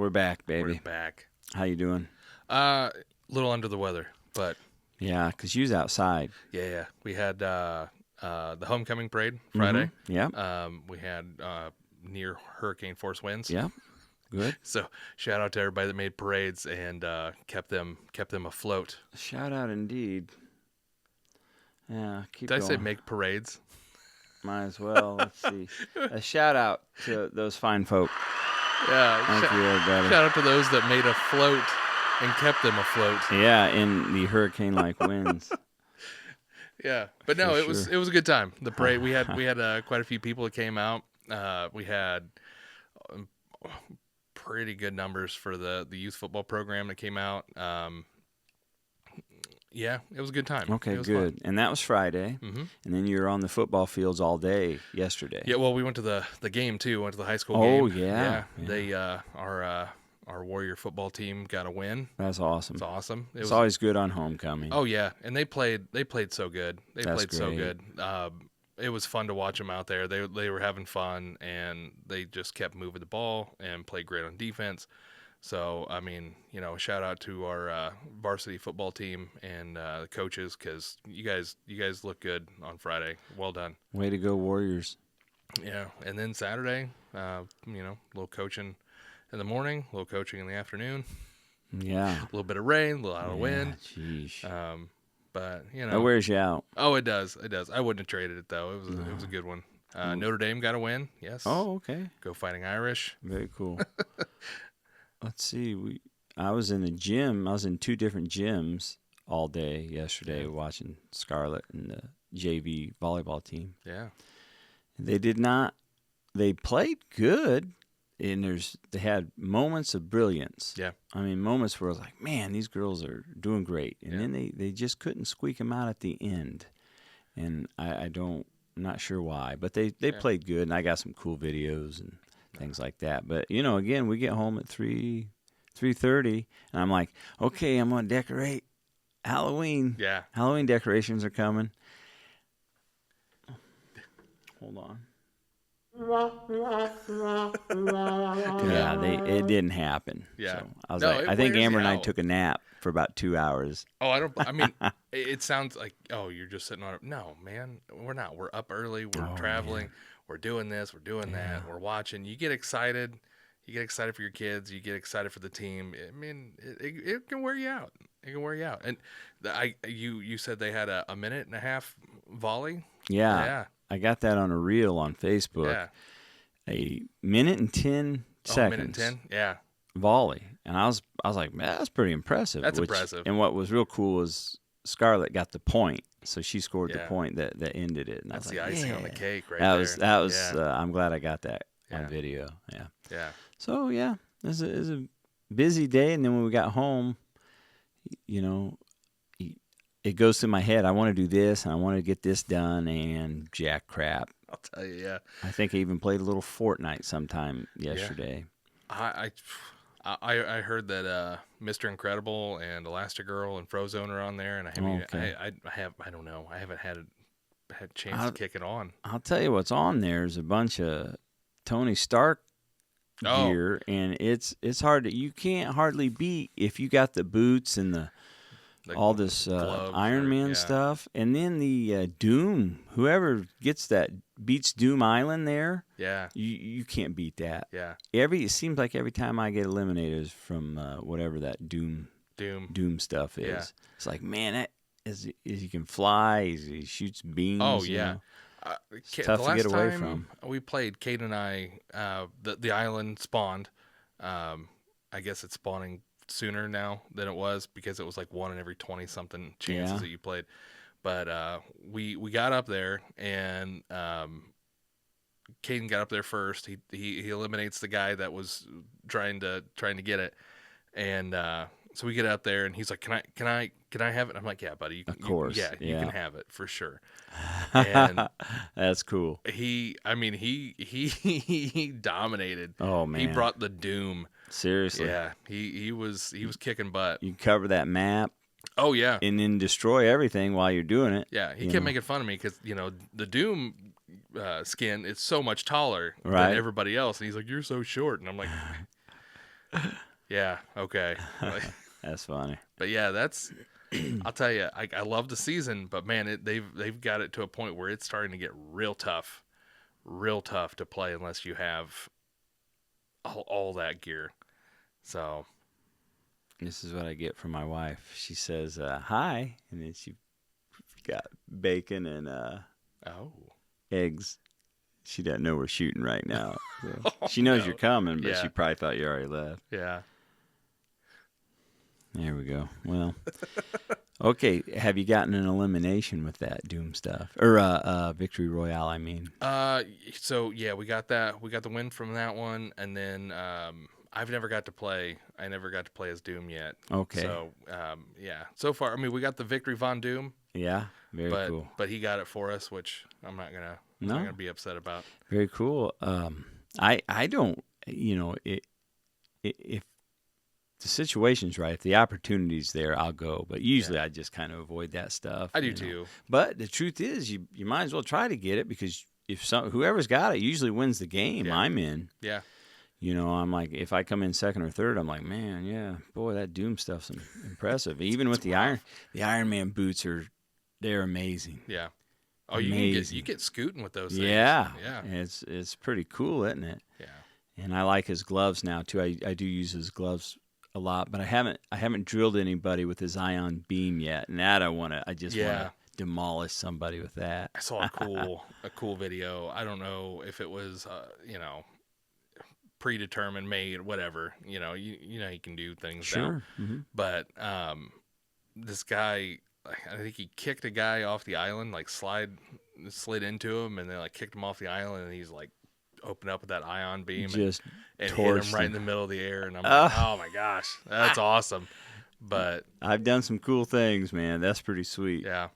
We're back, baby. We're back. How you doing? A little under the weather, but Yeah, because you was outside. yeah. We had the homecoming parade Friday. Yeah. We had near hurricane force winds. Yeah. Good. So shout out to everybody that made parades and kept them afloat. Shout out indeed. Yeah, keep Did going. I say make parades? Might as well. Let's see. A shout out to those fine folk. Yeah. Thank you, everybody. Shout out to those that made a float and kept them afloat. Yeah, in the hurricane-like winds. Yeah, but no, For it was a good time. The parade we had quite a few people that came out. We had pretty good numbers for the youth football program that came out. Yeah, it was a good time. Okay, it was good. fun. And that was Friday. Mm-hmm. And then you were on the football fields all day yesterday. Yeah, well, we went to the game too. Went to the high school Oh, game. yeah. They our Warrior football team got a win. That's awesome. It's awesome. It's always good on homecoming. Oh yeah, and they played so good. They That's played so great. good. It was fun to watch them out there. They were having fun, and they just kept moving the ball and played great on defense. So I mean, shout out to our varsity football team and the coaches, because you guys look good on Friday. Well done. Way to go, Warriors. Yeah, and then Saturday, a little coaching in the morning, a little coaching in the afternoon, Yeah. a little bit of rain, a little out of wind. Jeez. But That wears you out. Oh, it does. It does. I wouldn't have traded it though. It was a good one. Notre Dame got a win. Yes. Oh, okay. Go Fighting Irish. Very cool. Let's see. I was in the gym. I was in two different gyms all day yesterday watching Scarlett and the JV volleyball team. Yeah. They played good, and they had moments of brilliance. Yeah. I mean, moments where I was like, man, these girls are doing great. And Yeah. then they just couldn't squeak them out at the end. And I'm not sure why, but they played good, and I got some cool videos and things like that. But, again, we get home at 3:30, and I'm like, okay, I'm going to decorate Halloween. Yeah. Halloween decorations are coming. Hold on. Yeah, it didn't happen. Yeah. So I was No, like, it I think wears Amber you and I out. took a nap for about 2 hours. Oh, I mean, it sounds like, oh, you're just sitting on it. No, man, we're not. We're up early. We're traveling. man. We're doing this. We're doing that. We're watching. You get excited. You get excited for your kids. You get excited for the team. I mean, it can wear you out. It can wear you out. And you said they had a minute and a half volley. Yeah. Yeah. I got that on a reel on Facebook. Yeah. A minute and 10 seconds. Minute and 10. Yeah. Volley. And I was like, man, that's pretty impressive. That's impressive. And what was real cool was Scarlett got the point. So she scored the Yeah. point that ended it. And That's I the was like, icing on the yeah. cake right That there. was Yeah. I'm glad I got that Yeah. on video. Yeah. Yeah. So yeah, it was a busy day, and then when we got home, it goes through my head. I want to do this, and I want to get this done, and jack crap. I'll tell you. Yeah. I think I even played a little Fortnite sometime yesterday. I heard that Mr. Incredible and Elastigirl and Frozone are on there, and I don't know. I haven't had a chance to kick it on. I'll tell you what's on there is a bunch of Tony Stark gear, and it's hard you can't hardly beat if you got the boots and all this gloves Iron Man stuff, and then the Doom. Whoever gets that beats Doom Island there. Yeah. You can't beat that. Yeah. It seems like every time I get eliminated is from whatever that Doom stuff is. Yeah. It's like, man, that is he can fly. He shoots beams. Oh yeah. It's tough to get away from. We played, Kate and I. The island spawned. I guess it's spawning sooner now than it was, because it was like 1 in every 20 something chances that you played. But we got up there, and Caden got up there first. He eliminates the guy that was trying to get it, and so we get up there, and he's like, "Can I have it?" I'm like, "Yeah, buddy. Of course, you yeah. can have it for sure." And that's cool. he dominated. Oh man, he brought the doom. Seriously, Yeah, he was kicking butt. You cover that map. Oh yeah, and then destroy everything while you're doing it. Yeah, he kept making fun of me because the Doom skin is so much taller Right. than everybody else, and he's like, "You're so short," and I'm like, Yeah. Okay. That's funny. But yeah, that's. I'll tell you, I love the season, but man, they've got it to a point where it's starting to get real tough to play unless you have all that gear. So This is what I get from my wife. She says, hi, and then she got bacon and eggs. She doesn't know we're shooting right now. So she knows you're coming, but she probably thought you already left. Yeah. There we go. Well, okay. Have you gotten an elimination with that Doom stuff? Or Victory Royale, I mean. So yeah, we got that. We got the win from that one, and then I never got to play as Doom yet. Okay. So yeah. So far, I mean, we got the Victory Von Doom. Yeah. Very cool. But he got it for us, which I'm not gonna be upset about. Very cool. I don't, if the situation's right, if the opportunity's there, I'll go. But usually I just kind of avoid that stuff. I do too. But the truth is, you might as well try to get it, because whoever's got it usually wins the game I'm in. Yeah. I'm like, if I come in second or third, I'm like, man, yeah, boy, that Doom stuff's impressive. Even with the Iron Man boots they're amazing. Yeah. Oh, you get scooting with those things. Yeah. Yeah. It's pretty cool, isn't it? Yeah. And I like his gloves now too. I do use his gloves a lot, but I haven't drilled anybody with his ion beam yet. And that I just want to demolish somebody with that. I saw a cool video. I don't know if it was predetermined, made, whatever. You can do things. Sure. Now. Mm-hmm. But this guy, I think he kicked a guy off the island, like slid into him, and then like kicked him off the island, and he's like opened up with that ion beam and hit him right in the middle of the air, and I'm like, oh my gosh, that's awesome. But I've done some cool things, man. That's pretty sweet. Yeah.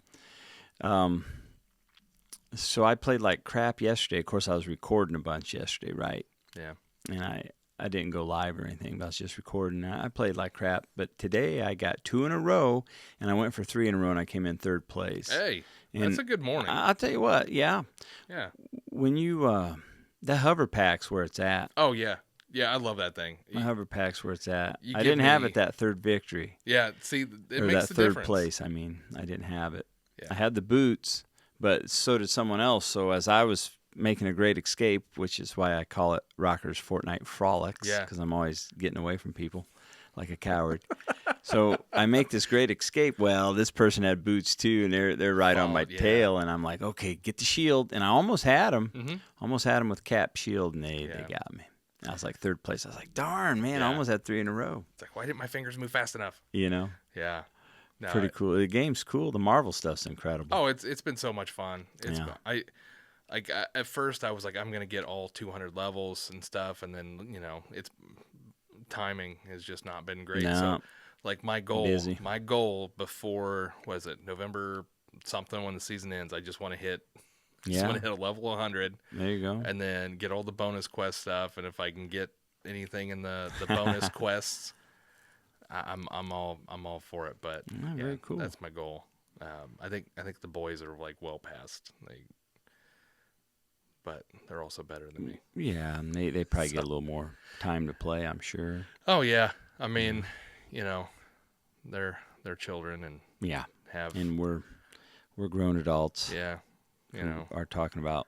So I played like crap yesterday. Of course, I was recording a bunch yesterday, right? Yeah. And I didn't go live or anything, but I was just recording. I played like crap, but today I got 2 in a row, and I went for 3 in a row, and I came in 3rd place. Hey, that's a good morning. I'll tell you what, yeah. When you the hover pack's where it's at. Oh yeah, I love that thing. My hover pack's where it's at. I didn't have it that 3rd victory. Yeah, see, it or makes that the 3rd difference. place. I mean, I didn't have it. Yeah. I had the boots, but so did someone else. So as I was making a great escape, which is why I call it Rockers Fortnite Frolics, because I'm always getting away from people like a coward. So I make this great escape. Well, this person had boots too, and they're right on my tail, and I'm like, okay, get the shield, and I almost had them, with cap shield, and they got me. And I was like 3rd place. I was like, darn, man, I almost had 3 in a row. It's like, why didn't my fingers move fast enough? Yeah. No, pretty cool. The game's cool. The Marvel stuff's incredible. Oh, it's been so much fun. At first I was like, I'm gonna get all 200 levels and stuff, and then it's timing has just not been great. No. So like my goal before, was it November something, when the season ends, I just want to hit a level 100. There you go. And then get all the bonus quest stuff, and if I can get anything in the bonus quests, I'm all for it. But very cool. That's my goal. I think the boys are like well past. But they're also better than me. Yeah, and they probably get a little more time to play, I'm sure. Oh yeah, I mean, they're children, and and we're grown adults. Yeah, who are talking about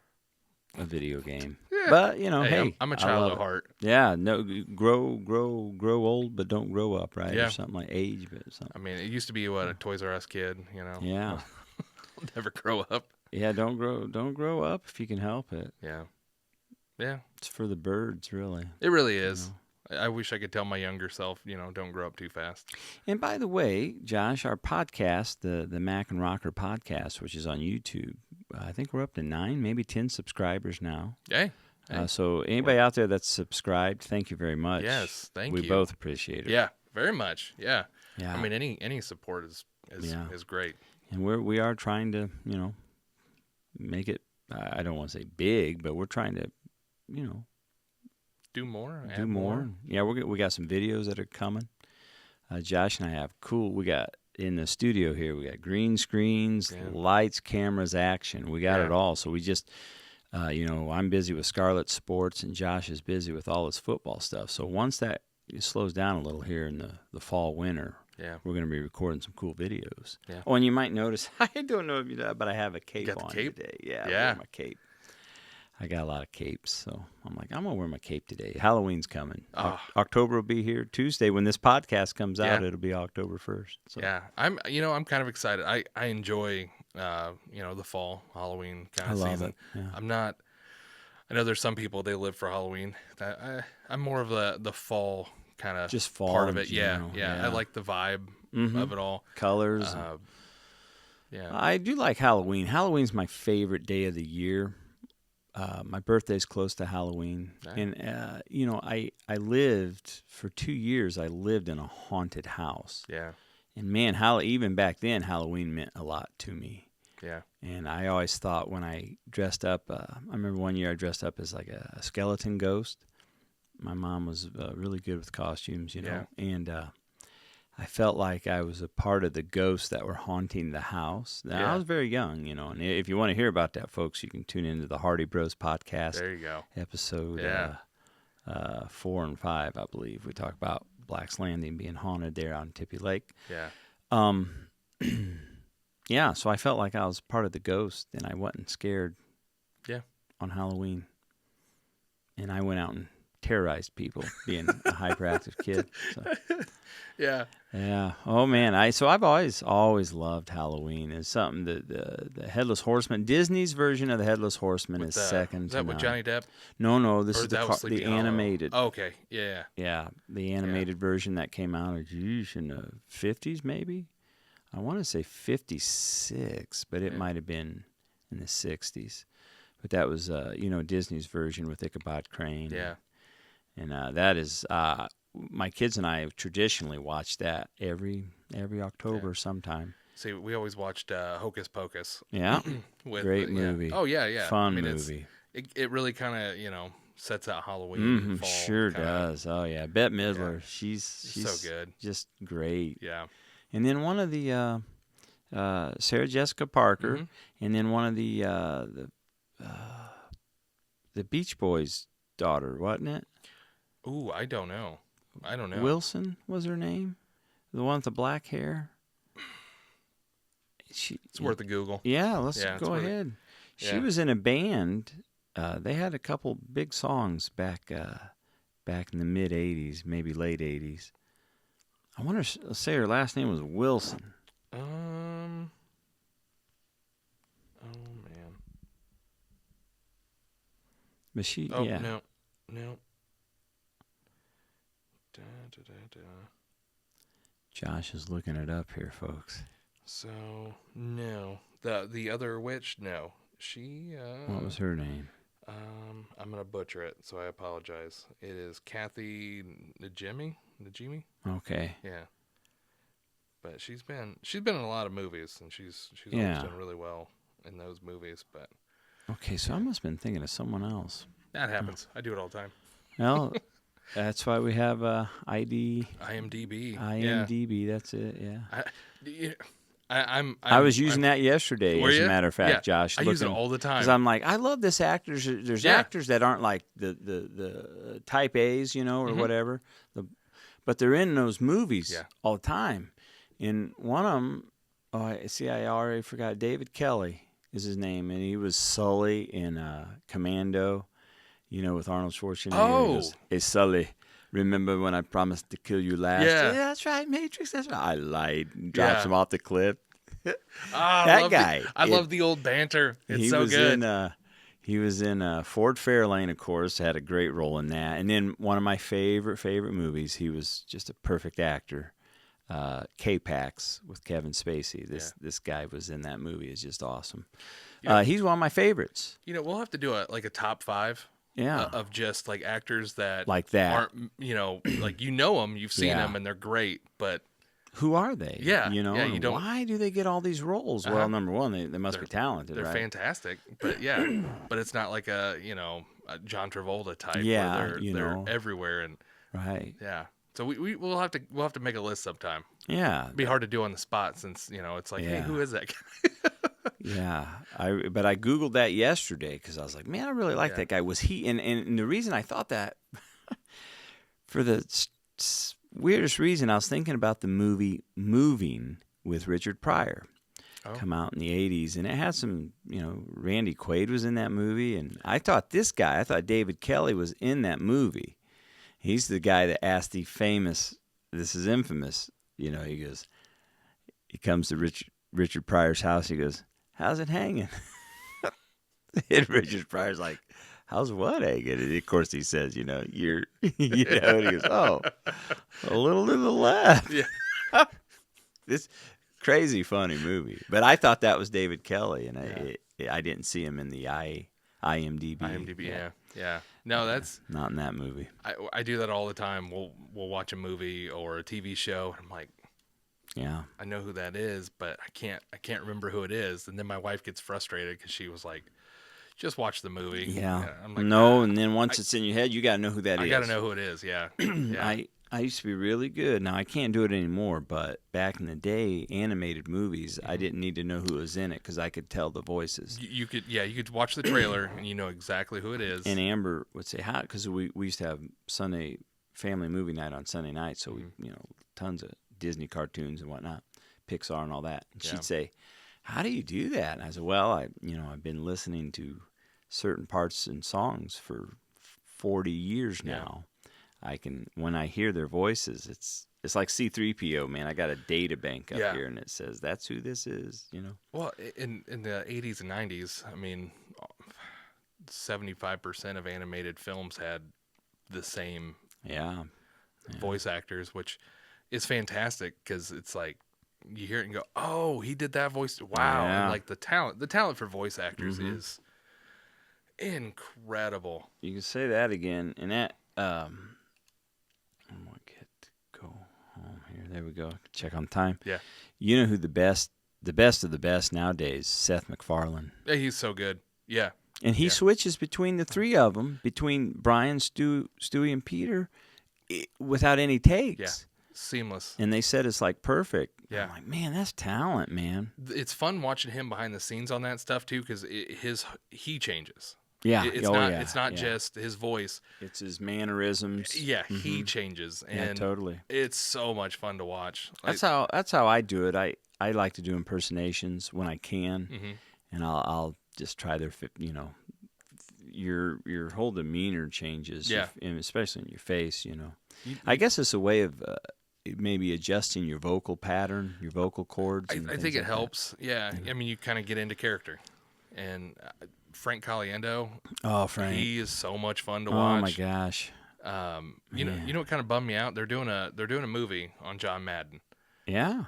a video game. Yeah. But hey, I'm a child at heart. Yeah, no, grow old, but don't grow up, right? Yeah. Or something like age, but something. I mean, it used to be a Toys R Us kid, Yeah. I'll never grow up. Yeah, don't grow up if you can help it. Yeah. Yeah. It's for the birds, really. It really is. I wish I could tell my younger self, don't grow up too fast. And by the way, Josh, our podcast, the Mac and Rocker podcast, which is on YouTube, I think we're up to 9, maybe 10 subscribers now. Hey. So anybody out there that's subscribed, thank you very much. Yes, thank you. We both appreciate it. Yeah, very much. Yeah. Yeah. I mean, any support is great. And we are trying to, make it, I don't want to say big, but we're trying to, do more. Do more. Yeah, we got some videos that are coming. Josh and I have we got in the studio here, we got green screens, lights, cameras, action. We got it all. So we just, I'm busy with Scarlet Sports, and Josh is busy with all his football stuff. So once that it slows down a little here in the fall, winter. Yeah. We're going to be recording some cool videos. Yeah. Oh, and you might notice, I don't know if you know, but I have a cape got the on cape? today. Yeah, I Yeah. wear my cape. I got a lot of capes, so I'm like, I'm going to wear my cape today. Halloween's coming. Oh. October will be here Tuesday. When this podcast comes out, Yeah. it'll be October 1st. So. Yeah. I'm kind of excited. I enjoy, the fall, Halloween kind of I love season. it. Yeah. I know there's some people, they live for Halloween. I'm more of the fall kind of Just fall part of in it. Yeah, general, yeah. I yeah. like the vibe Mhm. of it all. Colors. Yeah. I do like Halloween. Halloween's my favorite day of the year. My birthday's close to Halloween. Nice. And, I lived, for 2 years, I lived in a haunted house. Yeah. And, man, even back then, Halloween meant a lot to me. Yeah. And I always thought when I dressed up, I remember one year I dressed up as like a skeleton ghost. My mom was really good with costumes, Yeah. and I felt like I was a part of the ghosts that were haunting the house. Now, Yeah. I was very young, and if you want to hear about that, folks, you can tune into the Hardy Bros podcast There you go. episode Yeah. 4 and 5, I believe. We talk about Black's Landing being haunted there on Tippy Lake. Yeah. Yeah, so I felt like I was part of the ghost, and I wasn't scared. Yeah. On Halloween, and I went out and terrorized people, being a hyperactive kid. So. Yeah. Yeah. Oh man. I've always loved Halloween. It's something that the Headless Horseman, Disney's version of the Headless Horseman is second Is that to with none. Johnny Depp? No. This Or is that was the Sleepy Hollow? animated. Oh, okay. Yeah. Yeah, the animated version that came out in the 50s, maybe. I want to say 56, but it might have been in the 60s. But that was, Disney's version with Ichabod Crane. Yeah. And that is, my kids and I have traditionally watched that every October sometime. See, we always watched Hocus Pocus. Yeah. With Great movie. Oh, yeah. Fun movie. It really kind of, sets out Halloween. Fall Sure kinda. does. Oh, yeah. Bette Midler. She's so good. Just great. Yeah. And then one of the Sarah Jessica Parker, Mhm. and then one of the Beach Boys' daughter, wasn't it? Ooh, I don't know. Wilson was her name, the one with the black hair. It's worth a Google. Yeah, let's Yeah, go ahead. She yeah. was in a band. They had a couple big songs back in the mid '80s, maybe late '80s. I want to say her last name was Wilson. Oh man. But she, Oh yeah. no. Josh is looking it up here, folks. So no, the other witch, no, she. What was her name? I'm gonna butcher it, so I apologize. It is Kathy Najimy. Okay. Yeah. But she's been in a lot of movies, and she's Yeah. always done really well in those movies. But Okay, so I must have been thinking of someone else. that happens. I do it all the time. Well, that's why we have IMDb. IMDb. Yeah. That's it. Yeah. I was using that yesterday, Were as a you? matter of fact, Yeah, Josh. I use it all the time. Because I'm like, I love this actor. There's Yeah. actors that aren't like the type A's, or Mhm. whatever. But they're in those movies Yeah. all the time. And one of them, I already forgot. David Kelly is his name, and he was Sully in Commando, with Arnold Schwarzenegger. Oh. He goes, "Hey, Sully, remember when I promised to kill you last?" Yeah. That's right, Matrix. That's right. I lied. And drops Yeah. him off the cliff. That guy. I love the old banter. It's he so was good. He was in Ford Fairlane, of course, had a great role in that. And then one of my favorite movies, he was just a perfect actor, K-Pax with Kevin Spacey. This guy was in that movie. It's just awesome. Yeah. He's one of my favorites. We'll have to do a top 5 Yeah. of just like actors that Like that. aren't, like them, you've seen Yeah. them, and they're great, but Who are they? Yeah, You don't- why do they get all these roles? Uh-huh. Well, number one, they must be talented, they're right? fantastic. But but it's not like a John Travolta type. Yeah, where they're everywhere, and Right. yeah. So we'll have to make a list sometime. Yeah. It'd be hard to do on the spot since it's like, hey, Yeah. who is that guy? Yeah, but I Googled that yesterday because I was like, man, I really like Yeah. that guy. Was he? And the reason I thought that for the weirdest reason, I was thinking about the movie Moving with Richard Pryor. Come out in the 80s, and it had some, Randy Quaid was in that movie, and I thought David Kelly was in that movie. He's the guy that asked the famous, this is infamous, he goes, he comes to Richard Pryor's house, he goes, how's it hanging? And Richard Pryor's like, how's what hanging? And of course he says, and he goes, oh, a little to the left. Yeah. This crazy funny movie, but I thought that was David Kelly, and I didn't see him in the IMDb. IMDb, yeah. No, that's not in that movie. I do that all the time. We'll watch a movie or a TV show, and I'm like, yeah, I know who that is, but I can't remember who it is. And then my wife gets frustrated because she was like, just watch the movie. Yeah, and I'm like, no, and then once it's in your head, you got to know who that is. I got to know who it is. Yeah. Yeah. I used to be really good. Now I can't do it anymore, but back in the day, animated movies, I didn't need to know who was in it because I could tell the voices. You could watch the trailer and you know exactly who it is. And Amber would say, "How?" Because we used to have Sunday family movie night on Sunday night, so we tons of Disney cartoons and whatnot, Pixar and all that. And she'd say, "How do you do that?" And I said, "Well, I've been listening to certain parts and songs for 40 years now." When I hear their voices, it's like C-3PO, man. I got a data bank up here, and it says that's who this is, Well, in the 80s and 90s, I mean, 75% of animated films had the same voice actors, which is fantastic because it's like you hear it and go, "Oh, he did that voice! Wow!" Yeah. And like the talent for voice actors is incredible. You can say that again, and that. I'm gonna go home here. There we go. Check on time. Yeah. You know who the best of the best nowadays? Seth MacFarlane. Yeah, he's so good. Yeah. And he switches between the three of them, between Brian, Stewie, and Peter, without any takes. Yeah. Seamless. And they said it's like perfect. Yeah. I'm like, man, that's talent, man. It's fun watching him behind the scenes on that stuff too, because he changes. Yeah. It's not just his voice. It's his mannerisms. Yeah, he changes, and totally. It's so much fun to watch. That's how I do it. I like to do impersonations when I can, and I'll just try their your whole demeanor changes. Yeah, and especially in your face. I guess it's a way of maybe adjusting your vocal pattern, your vocal cords. I think it helps. Yeah, I mean, you kind of get into character, and Frank Caliendo. Oh, Frank! He is so much fun to watch. Oh my gosh! You know what kind of bummed me out? They're doing a movie on John Madden. Yeah.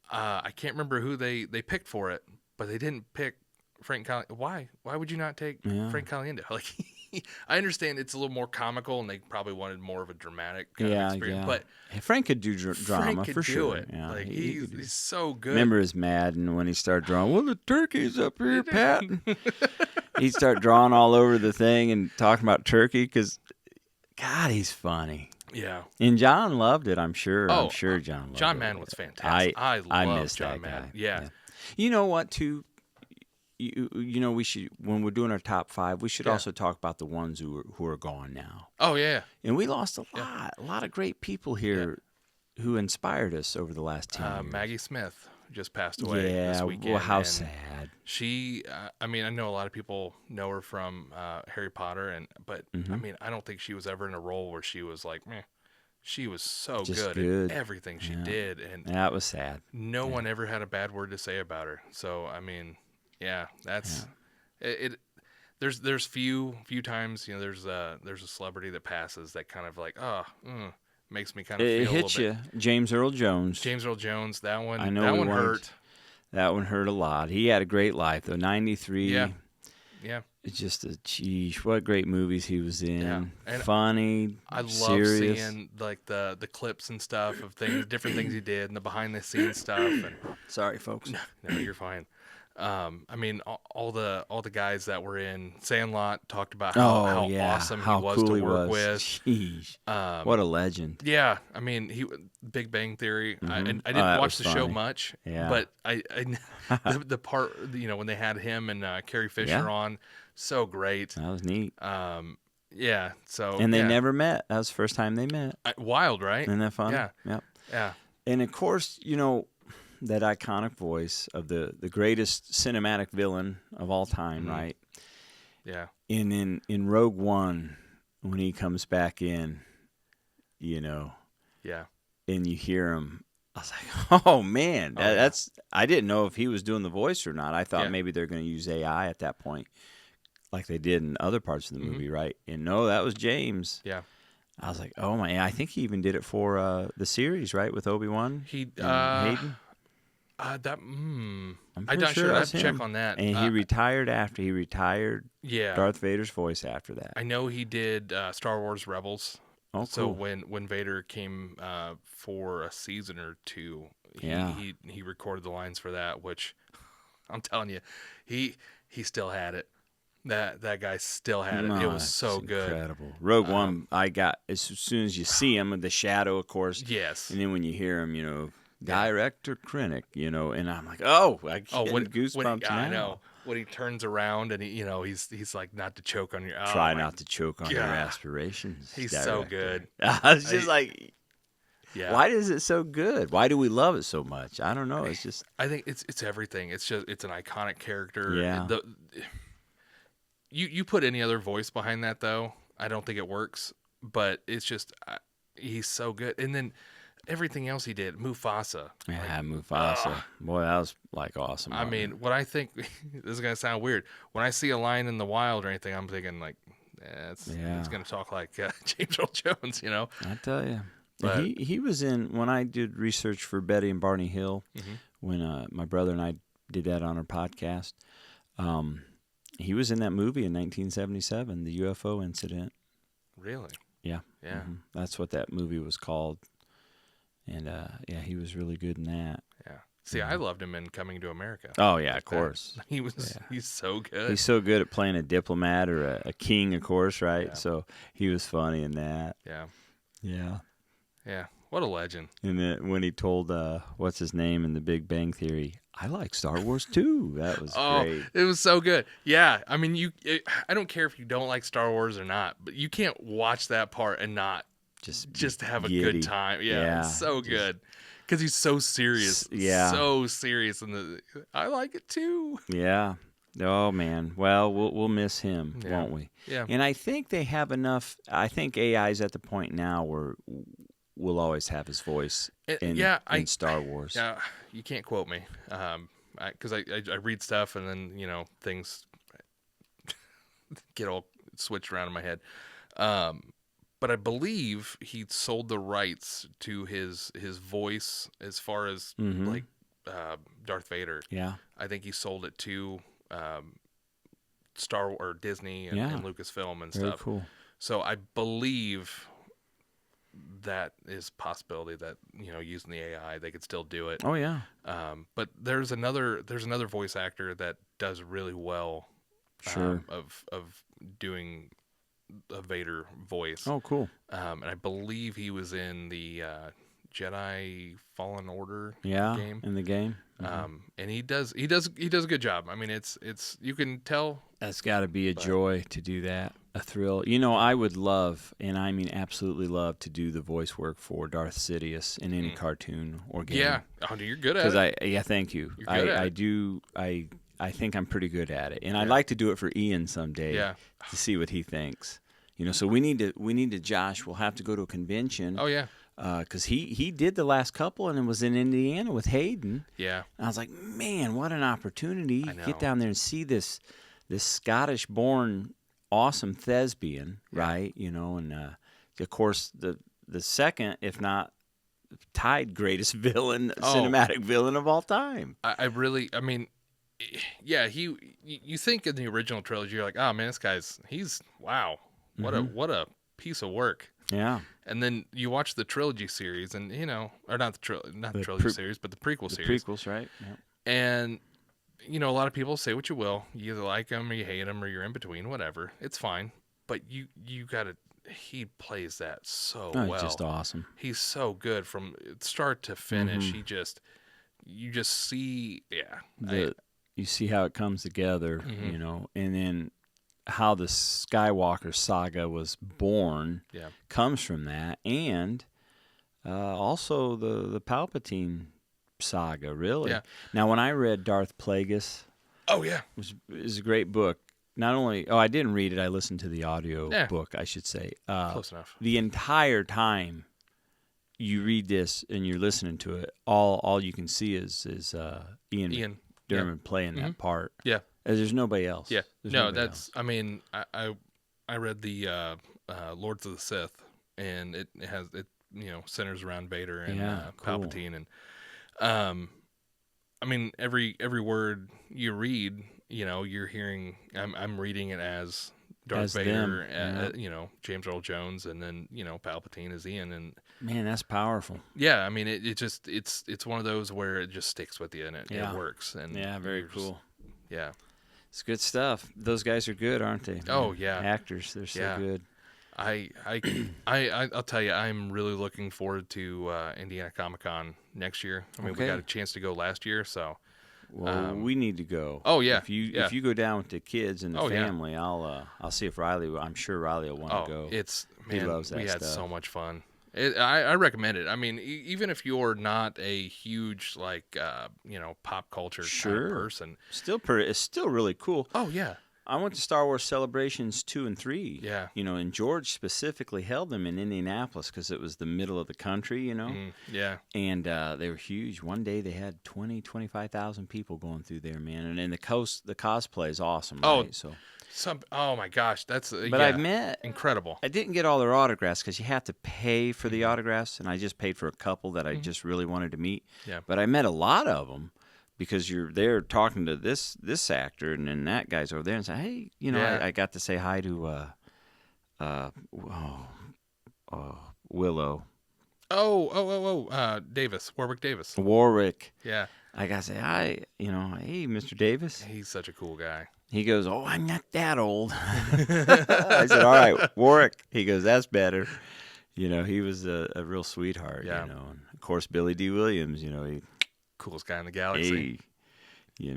I can't remember who they picked for it, but they didn't pick Frank Caliendo. Why? Why would you not take Frank Caliendo? Like, I understand it's a little more comical, and they probably wanted more of a dramatic kind of experience. But Frank could do drama Frank could for do sure. it. Yeah, like he's so good. Remember his Madden when he started drawing? Well, the turkey's up here, Pat. He'd start drawing all over the thing and talking about turkey because, God, he's funny. Yeah. And John loved it, I'm sure. Oh, I'm sure John loved it. John Madden was fantastic. I love John Madden. Guy. Yeah. You know what, too? We should, when we're doing our top 5, we should also talk about the ones who are gone now. Oh, yeah. And we lost a lot of great people here who inspired us over the last 10 years. Maggie Smith just passed away this weekend. Well, how sad. She, I mean, I know a lot of people know her from Harry Potter, but I mean, I don't think she was ever in a role where she was like, meh. She was so good at everything she did, and that was sad. No one ever had a bad word to say about her. So, I mean, that's it. There's few times, there's a celebrity that passes that kind of like, makes me kind of feel a little bit. It hits you. James Earl Jones. That one. I know that one hurt. That one hurt a lot. He had a great life though. 93. Yeah. It's just what great movies he was in. Yeah. And funny. I love serious. seeing like the clips and stuff of different things he did, and the behind the scenes stuff. And sorry, folks. No, you're fine. I mean, all the guys that were in Sandlot talked about how awesome he was to work with. Jeez. What a legend. Yeah, I mean, Big Bang Theory. I didn't watch the show much, but I the part when they had him and Carrie Fisher on, so great. That was neat. Yeah. So And they yeah. never met. That was the first time they met. Wild, right? Isn't that funny? Yeah. Yep. Yeah. And of course, that iconic voice of the greatest cinematic villain of all time, Mhm. right? Yeah. And in Rogue One, when he comes back in, Yeah. and you hear him, I was like, oh man, Oh, yeah. that's. I didn't know if he was doing the voice or not. I thought Yeah. maybe they're going to use AI at that point, like they did in other parts of the Mhm. movie, right? And no, that was James. Yeah. I was like, oh my! I think he even did it for the series, right, with Obi-Wan He and Hayden. I'm I'm not sure. that I was have to check him. on that. And he retired after he retired Yeah. Darth Vader's voice after that. I know he did Star Wars Rebels. Oh, So cool. when Vader came for a season or two, Yeah. he recorded the lines for that, which I'm telling you, he still had it. That guy still had it. No, It was that's so good. incredible. Rogue One, I got as soon as you see him in the shadow, of course. Yes. And then when you hear him, director Krennic, and I'm like, oh, I get goosebumps now. I know when he turns around and he's like, not to choke on your. Oh, Try not to choke on your God. aspirations. He's director. so good. I was just like, yeah. why is it so good? Why do we love it so much? I don't know. It's just. I think it's everything. It's an iconic character. Yeah. You put any other voice behind that though, I don't think it works. But it's just he's so good. And then everything else he did, Mufasa. Yeah, Mufasa. Boy, that was like awesome. I mean, when I think this is gonna sound weird, when I see a lion in the wild or anything, I'm thinking like, it's gonna talk like James Earl Jones, I tell you. But, he was in when I did research for Betty and Barney Hill, Mhm. when my brother and I did that on our podcast. He was in that movie in 1977, the UFO incident. Really? Yeah. Yeah. Mm-hmm. That's what that movie was called. And he was really good in that. Yeah. See, I loved him in Coming to America. Oh yeah, of course. He's so good. He's so good at playing a diplomat or a king, of course, right? Yeah. So he was funny in that. Yeah. Yeah. Yeah. What a legend. And then when he told what's his name in The Big Bang Theory, I like Star Wars too. That was great. It was so good. Yeah, I mean, I don't care if you don't like Star Wars or not, but you can't watch that part and not just have a good time. Yeah, it's so good because he's so serious. Yeah, so serious, and I like it too. Yeah. Oh man. Well, we'll miss him, won't we? Yeah. And I think they have enough. I think AI's at the point now where we'll always have his voice in Star Wars. Yeah, you can't quote me, because I read stuff and then things get all switched around in my head. But I believe he sold the rights to his voice as far as like Darth Vader. Yeah, I think he sold it to Star or Disney and Lucasfilm and very stuff. cool. So I believe that is a possibility that using the AI they could still do it. Oh yeah. But there's another voice actor that does really well. Sure. Of doing a Vader voice. Oh, cool. And I believe he was in the Jedi Fallen Order game. In the game. And he does a good job. I mean, it's you can tell. That's got to be a joy to do that, a thrill. I would love, and I mean absolutely love, to do the voice work for Darth Sidious in any cartoon or game. Yeah, you're good at it. Because thank you. You're good at I it. do. I think I'm pretty good at it, and I'd like to do it for Ian someday. Yeah. To see what he thinks. So we need to. Josh, we'll have to go to a convention. Oh yeah. Because he did the last couple and it was in Indiana with Hayden. Yeah. And I was like, man, what an opportunity. I know. Get down there and see this Scottish-born awesome thespian, right? And of course the second, if not tied greatest cinematic villain of all time. I mean, yeah, you think in the original trilogy, you're like, oh man, he's wow. What a piece of work. Yeah. And then you watch the trilogy series, and or not the trilogy series, but the prequel series. Prequels, right? Yeah. And a lot of people say what you will. You either like him or you hate him or you're in between. Whatever, it's fine. But you gotta. He plays that so well. It's just awesome. He's so good from start to finish. You just see, you see how it comes together, and then how the Skywalker saga was born Yeah. comes from that, and also the Palpatine saga, really. Yeah. Now, when I read Darth Plagueis, Oh yeah. it was a great book. Not only, I didn't read it, I listened to the audio Yeah. book, I should say. Close enough. The entire time you read this and you're listening to it, all you can see is Ian Derman playing that part. Yeah. There's nobody else. Yeah. There's No, nobody that's. I mean, I read the Lords of the Sith, and it has it centers around Vader and cool. Palpatine, and I mean every word you read, you're hearing. I'm reading it as Darth As Vader, them, James Earl Jones, and then Palpatine is Ian, and Man, that's powerful. yeah, I mean it just it's one of those where it just sticks with you and it works, and very cool. Yeah. It's good stuff. Those guys are good, aren't they? Oh yeah, actors. They're so good. I'll tell you, I'm really looking forward to Indiana Comic Con next year. I mean, we got a chance to go last year, so. Well, we need to go. Oh yeah. If you go down with the kids and the family, I'll see if Riley. I'm sure Riley will want to go. He loves that. We had so much fun. I recommend it. I mean, even if you're not a huge pop culture kind of person, it's still really cool. Oh yeah. I went to Star Wars Celebrations 2 and 3. Yeah. And George specifically held them in Indianapolis because it was the middle of the country, Yeah. And they were huge. One day they had 25,000 people going through there, man. And then the cosplay is awesome, right? Oh my gosh, that's but I've met incredible. I didn't get all their autographs because you have to pay for the autographs, and I just paid for a couple that I just really wanted to meet. Yeah. But I met a lot of them because you're there talking to this actor, and then that guy's over there and say, hey, I got to say hi to Willow. Warwick Davis. Warwick. Yeah. I got to say hi, hey, Mr. Davis. He's such a cool guy. He goes, oh, I'm not that old. I said, all right, Warwick. He goes, that's better. He was a real sweetheart, And of course, Billy D. Williams, he coolest guy in the galaxy. He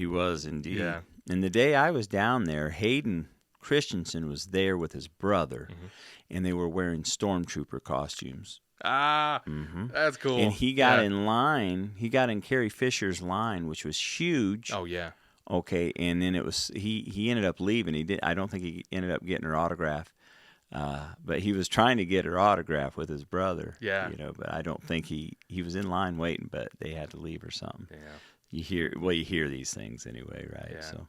was indeed. Yeah. And the day I was down there, Hayden Christensen was there with his brother, and they were wearing stormtrooper costumes. That's cool. And he got in line. He got in Carrie Fisher's line, which was huge. Oh yeah. Okay, and then it was he ended up leaving. I don't think he ended up getting her autograph. But he was trying to get her autograph with his brother. Yeah. But I don't think he was in line waiting, but they had to leave or something. Yeah. You hear these things anyway, right? Yeah. So,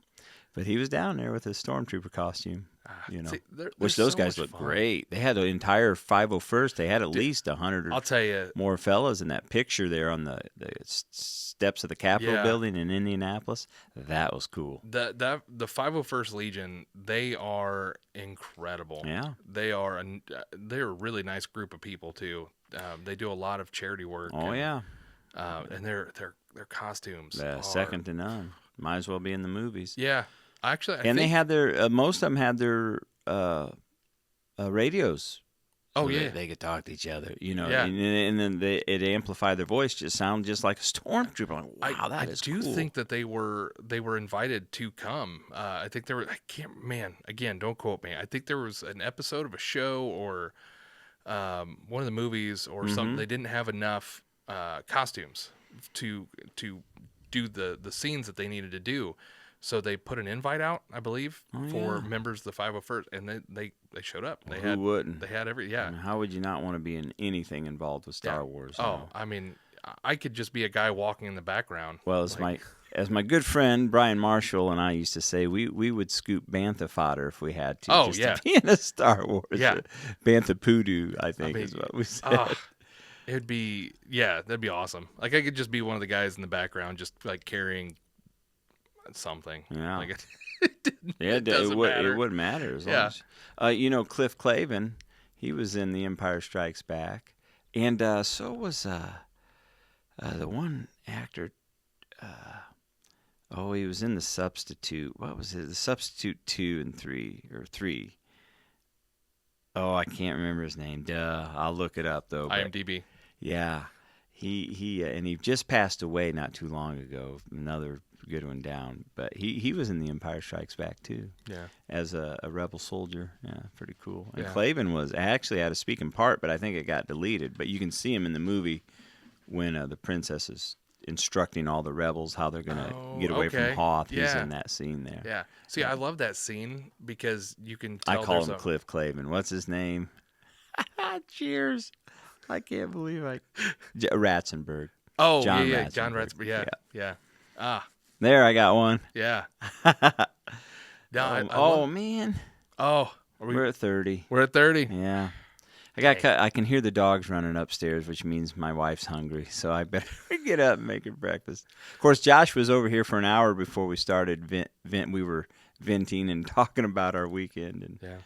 but he was down there with his stormtrooper costume, See, which those guys look great. They had the entire 501st. They had at least 100 I'll tell you, more fellas in that picture there on the steps of the Capitol building in Indianapolis. That was cool. The 501st Legion, they are incredible. Yeah. They're a really nice group of people too. They do a lot of charity work. Oh yeah. And their costumes are second to none. Might as well be in the movies. Yeah. Actually, they had their most of them had their radios. Oh so yeah, they could talk to each other, Yeah. and then it amplified their voice. Just sound just like a stormtrooper. I'm like, wow, that is cool. I do think that they were invited to come. I think there were. I can't. Man, again, don't quote me. I think there was an episode of a show or one of the movies or something. They didn't have enough costumes to do the scenes that they needed to do. So they put an invite out, I believe, for members of the 501st, and they showed up. Who wouldn't? They had I mean, how would you not want to be in anything involved with Star Wars? I mean, I could just be a guy walking in the background. Well, as my good friend Brian Marshall and I used to say, we would scoop bantha fodder if we had to. To be in a Star Wars. Yeah. Bantha poodoo, I think is what we said. It'd be that'd be awesome. Like I could just be one of the guys in the background, just like carrying something. Yeah. Like it wouldn't matter as long as Cliff Clavin, he was in The Empire Strikes Back, and so was the one actor. He was in The Substitute. What was it? The Substitute 2 and 3 or 3. Oh, I can't remember his name. I'll look it up though. IMDb. Yeah. he just passed away not too long ago. Another good one down, but he was in The Empire Strikes Back too. Yeah. As a rebel soldier. Yeah, pretty cool. And Yeah. Clavin was actually had a speaking part, but I think it got deleted. But you can see him in the movie when the princess is instructing all the rebels how they're gonna get away from Hoth. He's in that scene there. Yeah. See, I love that scene because you can tell I call him Cliff Clavin. What's his name? Cheers. I can't believe Ratzenberg. Oh, John yeah, Ratzenberg. John Ratzenberg. Yeah. Ah. There, I got one. Yeah. No, man. Oh, we're at 30. We're at 30. Yeah. I can hear the dogs running upstairs, which means my wife's hungry, so I better get up and make her breakfast. Of course, Josh was over here for an hour before we started we were venting and talking about our weekend and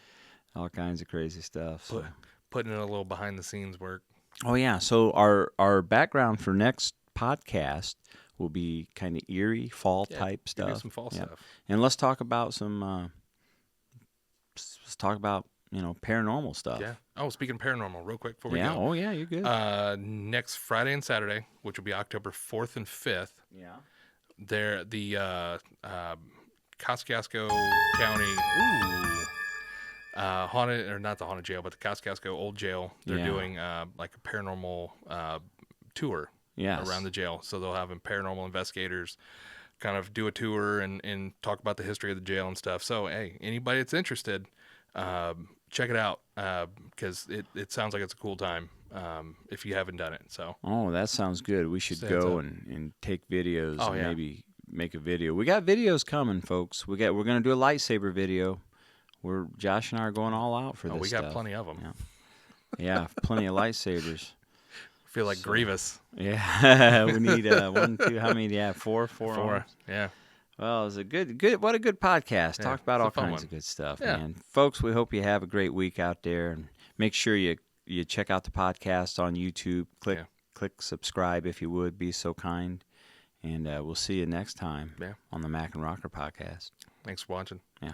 all kinds of crazy stuff. So. Putting in a little behind the scenes work. Oh yeah, so our background for next podcast will be kind of eerie fall type stuff. Some fall stuff. And let's talk about some. Paranormal stuff. Yeah. Oh, speaking of paranormal, real quick before we go. Oh, yeah, you're good. Next Friday and Saturday, which will be October 4th and 5th. Yeah. The Kosciuszko County haunted, or not the haunted jail, but the Kosciuszko old jail. They're doing like a paranormal tour around the jail. So they'll have paranormal investigators kind of do a tour and talk about the history of the jail and stuff. So, hey, anybody that's interested, check it out because it sounds like it's a cool time if you haven't done it. So. Oh, that sounds good. We should go and take videos and maybe make a video. We got videos coming, folks. We're going to do a lightsaber video. Josh and I are going all out for this we stuff. got plenty of them. Yeah, plenty of lightsabers. Feel like Grievous. Yeah, we need 1, 2. How many? Yeah, four. Four. Yeah. Well, it was a good. What a good podcast. Talked about all kinds of good stuff, man. Folks, we hope you have a great week out there, and make sure you check out the podcast on YouTube. Click subscribe if you would be so kind, and we'll see you next time on the Mac and Rocker podcast. Thanks for watching. Yeah.